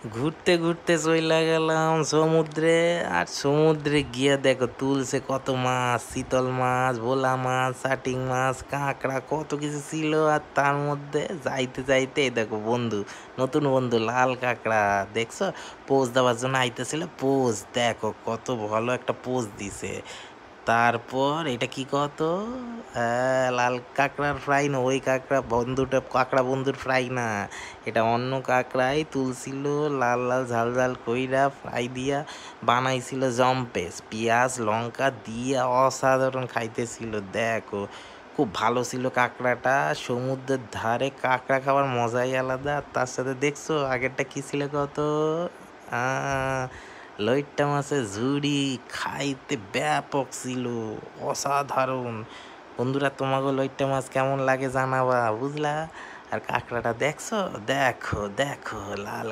ঘুরতে ঘুরতে চইলা গেলাম সমুদ্রে। আর সমুদ্রে গিয়া দেখো তুলছে কত মাছ, চিতল মাছ, ভোলা মাছ, চাটিং মাছ, কাঁকড়া, কত কিছু ছিল। আর তার মধ্যে যাইতে যাইতে এই দেখো বন্ধু, নতুন বন্ধু লাল কাঁকড়া, দেখছো? পোজ দেওয়ার জন্য আইতেছিল, পোজ দেখো কত ভালো একটা পোজ দিছে। তারপর এটা কি কত, লাল কাঁকড়ার ফ্রাই না, ওই কাঁকড়া বন্ধুটা, কাঁকড়া বন্ধুর ফ্রাই না, এটা অন্য কাঁকড়াই তুলছিল, লাল লাল ঝাল ঝাল কইরা ফ্রাই দিয়া বানাইছিল জম্পেস, পেঁয়াজ লঙ্কা দিয়া অসাধারণ খাইতেছিল। দেখো খুব ভালো ছিল কাঁকড়াটা। সমুদ্রের ধারে কাঁকড়া খাওয়ার মজাই আলাদা। আর তার সাথে দেখছো আগেরটা কি ছিল কত, লইট্টা মাছের ঝুড়ি, খাইতে ব্যাপক ছিল, অসাধারণ। বন্ধুরা তোমাকে লইট্টা মাছ কেমন লাগে জানাবা, বুঝলা? আর কাঁকড়াটা দেখছো, দেখো দেখো লাল